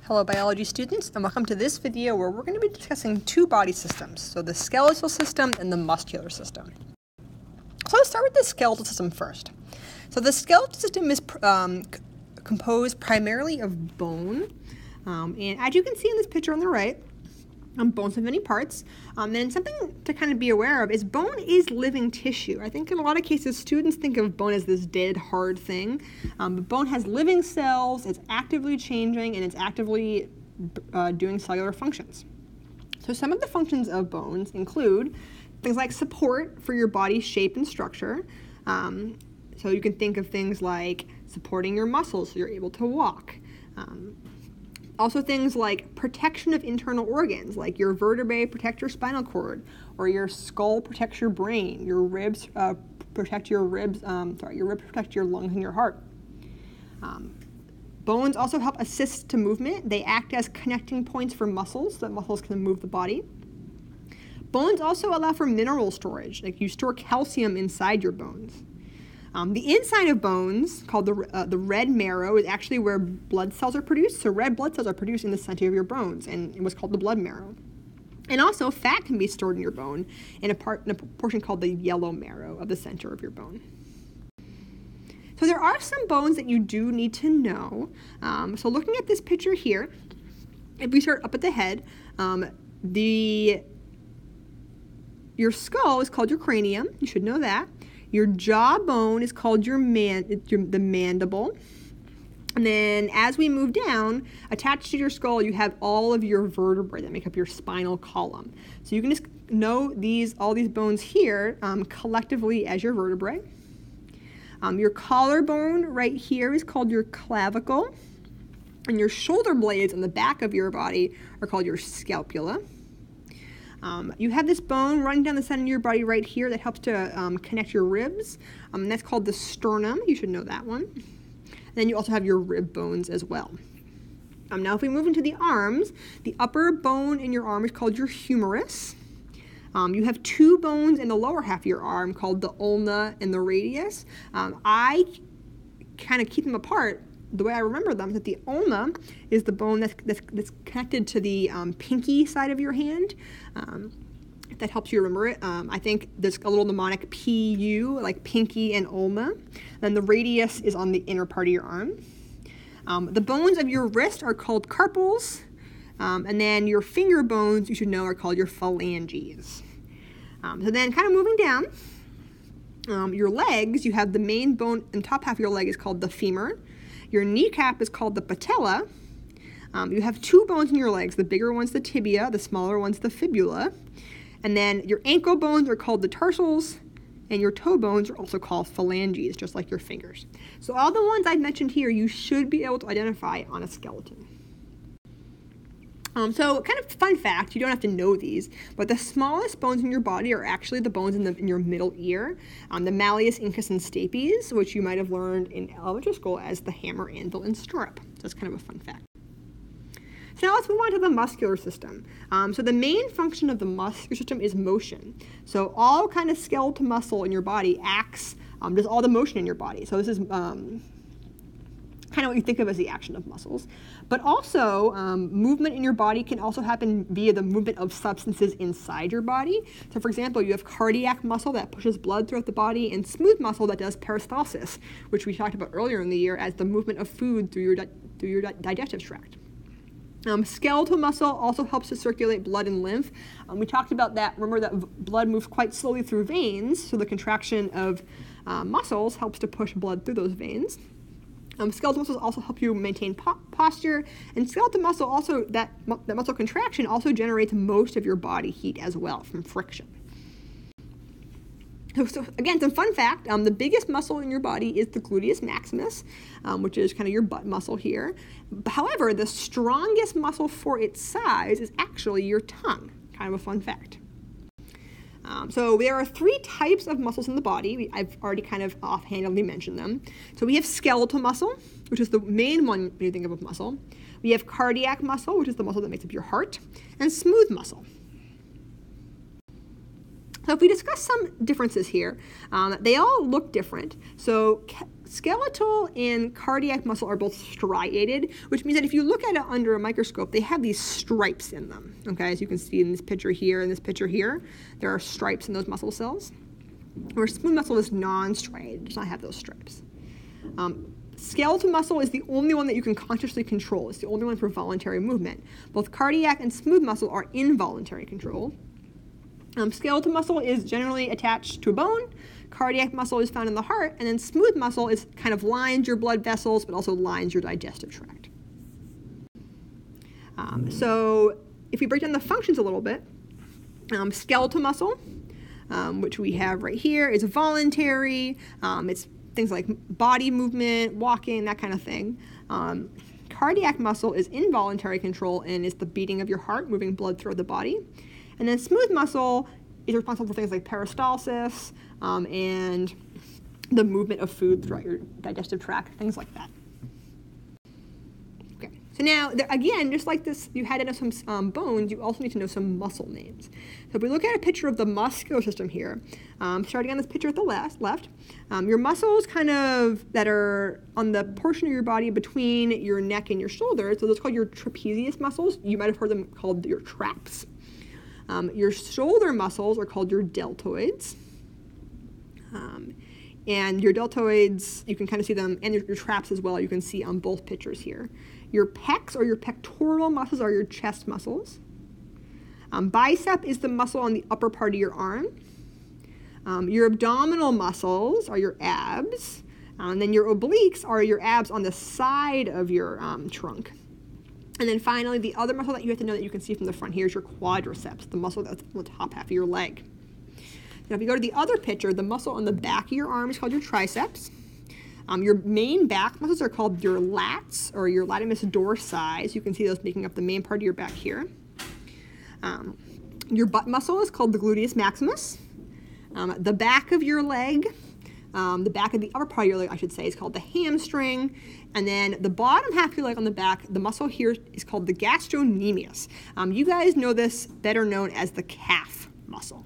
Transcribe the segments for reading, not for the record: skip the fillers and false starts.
Hello biology students, and welcome to this video where we're going to be discussing two body systems, so the skeletal system and the muscular system. So let's start with the skeletal system first. So the skeletal system is composed primarily of bone, and as you can see in this picture on the right, bones have many parts. And something to kind of be aware of is bone is living tissue. I think in a lot of cases students think of bone as this dead, hard thing, but bone has living cells, it's actively changing, and it's actively doing cellular functions. So some of the functions of bones include things like support for your body's shape and structure. So you can think of things like supporting your muscles so you're able to walk. Also things like protection of internal organs, like your vertebrae protect your spinal cord, or your skull protects your brain, your ribs protect your ribs protect your lungs and your heart. Bones also help assist to movement. They act as connecting points for muscles, so that muscles can move the body. Bones also allow for mineral storage, like you store calcium inside your bones. The inside of bones, called the red marrow, is actually where blood cells are produced. So red blood cells are produced in the center of your bones, and it was called the blood marrow. And also, fat can be stored in your bone in a portion called the yellow marrow of the center of your bone. So there are some bones that you do need to know. So looking at this picture here, if we start up at the head, your skull is called your cranium. You should know that. Your jawbone is called the mandible. And then as we move down, attached to your skull, you have all of your vertebrae that make up your spinal column. So you can just know all these bones here collectively as your vertebrae. Your collarbone right here is called your clavicle. And your shoulder blades on the back of your body are called your scapula. You have this bone running down the center of your body right here that helps to connect your ribs. That's called the sternum. You should know that one. And then you also have your rib bones as well. Now if we move into the arms, the upper bone in your arm is called your humerus. You have two bones in the lower half of your arm called the ulna and the radius. I kind of keep them apart. The way I remember them is that the ulna is the bone that's connected to the pinky side of your hand. If that helps you remember it. I think there's a little mnemonic PU, like pinky and ulna. Then the radius is on the inner part of your arm. The bones of your wrist are called carpals. And then your finger bones, you should know, are called your phalanges. So then kind of moving down, your legs, you have the main bone in the top half of your leg is called the femur. Your kneecap is called the patella. You have two bones in your legs. The bigger one's the tibia, the smaller one's the fibula. And then your ankle bones are called the tarsals, and your toe bones are also called phalanges, just like your fingers. So all the ones I've mentioned here, you should be able to identify on a skeleton. So kind of fun fact, you don't have to know these, but the smallest bones in your body are actually the bones in your middle ear, the malleus, incus, and stapes, which you might have learned in elementary school as the hammer, anvil, and stirrup. So that's kind of a fun fact. So now let's move on to the muscular system. So the main function of the muscular system is motion. So all kind of skeletal muscle in your body does all the motion in your body. So this is kind of what you think of as the action of muscles. But also, movement in your body can also happen via the movement of substances inside your body. So for example, you have cardiac muscle that pushes blood throughout the body, and smooth muscle that does peristalsis, which we talked about earlier in the year as the movement of food through your digestive tract. Skeletal muscle also helps to circulate blood and lymph. We talked about that. Remember that blood moves quite slowly through veins, so the contraction of muscles helps to push blood through those veins. Skeletal muscles also help you maintain posture, and skeletal muscle also, that muscle contraction also generates most of your body heat as well from friction. So again, some fun fact, the biggest muscle in your body is the gluteus maximus, which is kind of your butt muscle here. However, the strongest muscle for its size is actually your tongue. Kind of a fun fact. So there are three types of muscles in the body. I've already kind of offhandedly mentioned them. So we have skeletal muscle, which is the main one when you think of a muscle. We have cardiac muscle, which is the muscle that makes up your heart, and smooth muscle. So if we discuss some differences here, they all look different. So Skeletal and cardiac muscle are both striated, which means that if you look at it under a microscope, they have these stripes in them, okay? As you can see in this picture here and this picture here, there are stripes in those muscle cells. Where smooth muscle is non-striated, does not have those stripes. Skeletal muscle is the only one that you can consciously control. It's the only one for voluntary movement. Both cardiac and smooth muscle are involuntary control. Skeletal muscle is generally attached to a bone. Cardiac muscle is found in the heart, and then smooth muscle is kind of lines your blood vessels, but also lines your digestive tract. So if we break down the functions a little bit, skeletal muscle, which we have right here, is voluntary. It's things like body movement, walking, that kind of thing. Cardiac muscle is involuntary control and is the beating of your heart, moving blood throughout the body. And then smooth muscle is responsible for things like peristalsis and the movement of food throughout your digestive tract, things like that. Okay, so now, again, just like this, you had to know some bones, you also need to know some muscle names. So if we look at a picture of the muscular system here, starting on this picture at the left, your muscles kind of that are on the portion of your body between your neck and your shoulders, so those are called your trapezius muscles. You might have heard them called your traps. Your shoulder muscles are called your deltoids. And your deltoids, you can kind of see them, and your traps as well, you can see on both pictures here. Your pecs or your pectoral muscles are your chest muscles. Bicep is the muscle on the upper part of your arm. Your abdominal muscles are your abs. And then your obliques are your abs on the side of your trunk. And then finally, the other muscle that you have to know that you can see from the front here is your quadriceps, the muscle that's on the top half of your leg. Now, if you go to the other picture, the muscle on the back of your arm is called your triceps. Your main back muscles are called your lats or your latissimus dorsi. So you can see those making up the main part of your back here. Your butt muscle is called the gluteus maximus. The back of your leg, the back of the upper part of your leg, I should say, is called the hamstring. And then the bottom half of your leg on the back, the muscle here is called the gastrocnemius. You guys know this better known as the calf muscle.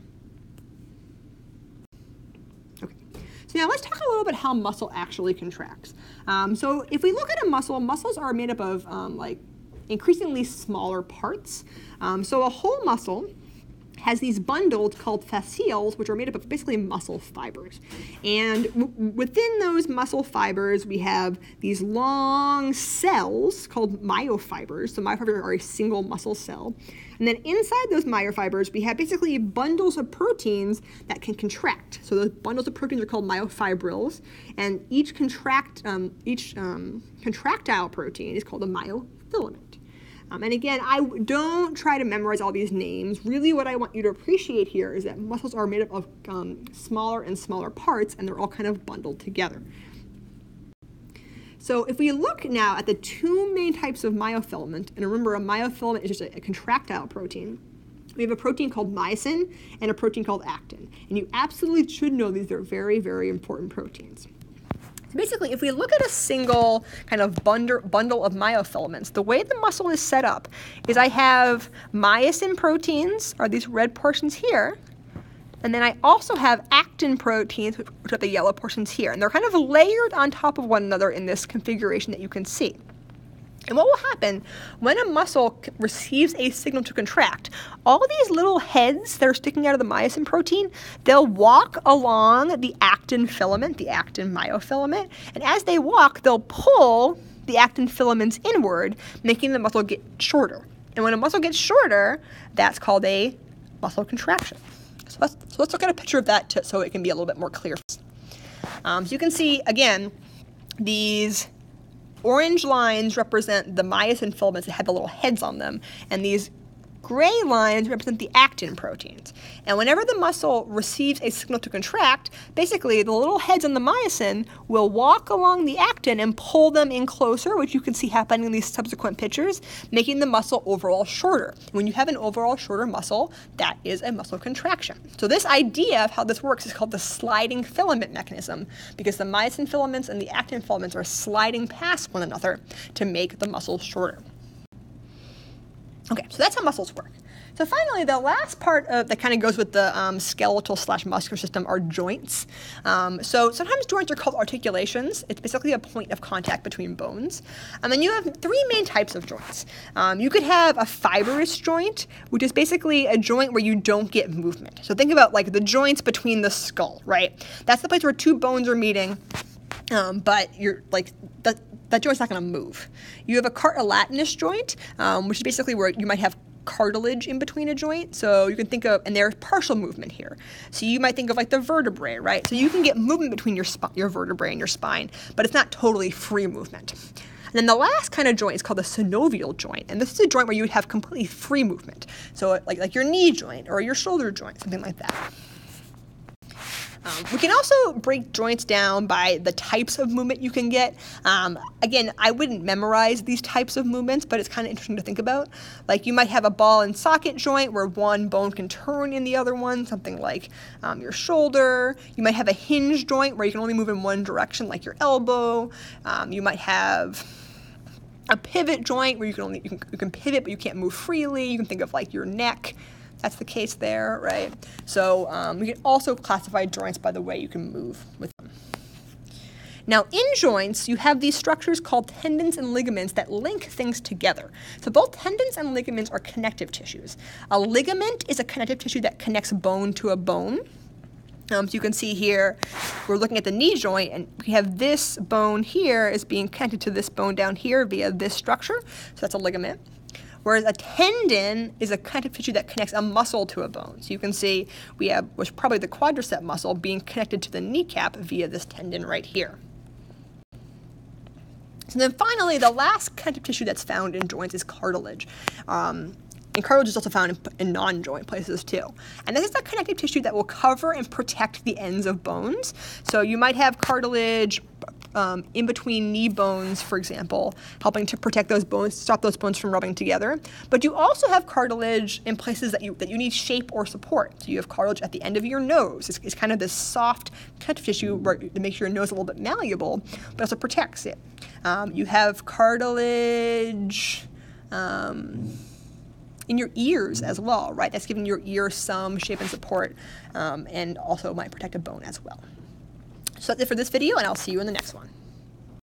Okay, so now let's talk a little bit how muscle actually contracts. So if we look at a muscle, muscles are made up of like increasingly smaller parts. So a whole muscle has these bundles called fascicles, which are made up of basically muscle fibers. And within those muscle fibers, we have these long cells called myofibers. So myofibers are a single muscle cell. And then inside those myofibers, we have basically bundles of proteins that can contract. So those bundles of proteins are called myofibrils, and each contractile protein is called a myofilament. And again, I don't try to memorize all these names. Really what I want you to appreciate here is that muscles are made up of smaller and smaller parts, and they're all kind of bundled together. So if we look now at the two main types of myofilament, and remember a myofilament is just a contractile protein, we have a protein called myosin and a protein called actin. And you absolutely should know these are very, very important proteins. Basically, if we look at a single kind of bundle of myofilaments, the way the muscle is set up is I have myosin proteins, are these red portions here, and then I also have actin proteins, which are the yellow portions here, and they're kind of layered on top of one another in this configuration that you can see. And what will happen when a muscle receives a signal to contract, all these little heads that are sticking out of the myosin protein, they'll walk along the actin filament, the actin myofilament, and as they walk, they'll pull the actin filaments inward, making the muscle get shorter. And when a muscle gets shorter, that's called a muscle contraction. So let's look at a picture of that so it can be a little bit more clear. So you can see, again, these orange lines represent the myosin filaments that have the little heads on them, and these gray lines represent the actin proteins. And whenever the muscle receives a signal to contract, basically the little heads on the myosin will walk along the actin and pull them in closer, which you can see happening in these subsequent pictures, making the muscle overall shorter. When you have an overall shorter muscle, that is a muscle contraction. So this idea of how this works is called the sliding filament mechanism, because the myosin filaments and the actin filaments are sliding past one another to make the muscle shorter. Okay, so that's how muscles work. So finally, the last part that kind of goes with the skeletal/muscular system are joints. So sometimes joints are called articulations. It's basically a point of contact between bones. And then you have three main types of joints. You could have a fibrous joint, which is basically a joint where you don't get movement. So think about like the joints between the skull, right? That's the place where two bones are meeting, but you're like that joint's not going to move. You have a cartilaginous joint, which is basically where you might have cartilage in between a joint. So you can think of, and there's partial movement here. So you might think of like the vertebrae, right? So you can get movement between your vertebrae and your spine, but it's not totally free movement. And then the last kind of joint is called the synovial joint. And this is a joint where you would have completely free movement. So like your knee joint or your shoulder joint, something like that. We can also break joints down by the types of movement you can get. Again, I wouldn't memorize these types of movements, but it's kind of interesting to think about. Like you might have a ball and socket joint where one bone can turn in the other one, something like your shoulder. You might have a hinge joint where you can only move in one direction, like your elbow. You might have a pivot joint where you can pivot, but you can't move freely. You can think of like your neck. That's the case there, right? So we can also classify joints by the way you can move with them. Now in joints, you have these structures called tendons and ligaments that link things together. So both tendons and ligaments are connective tissues. A ligament is a connective tissue that connects bone to a bone. So you can see here, we're looking at the knee joint, and we have this bone here is being connected to this bone down here via this structure. So that's a ligament. Whereas a tendon is a connective tissue that connects a muscle to a bone. So you can see we have what's probably the quadricep muscle being connected to the kneecap via this tendon right here. So then finally, the last connective tissue that's found in joints is cartilage. And cartilage is also found in non-joint places too. And this is a connective tissue that will cover and protect the ends of bones. So you might have cartilage in between knee bones, for example, helping to protect those bones, stop those bones from rubbing together. But you also have cartilage in places that you need shape or support. So you have cartilage at the end of your nose. It's kind of this soft connective tissue that makes your nose a little bit malleable, but also protects it. You have cartilage in your ears as well, right? That's giving your ear some shape and support, and also might protect a bone as well. So that's it for this video, and I'll see you in the next one.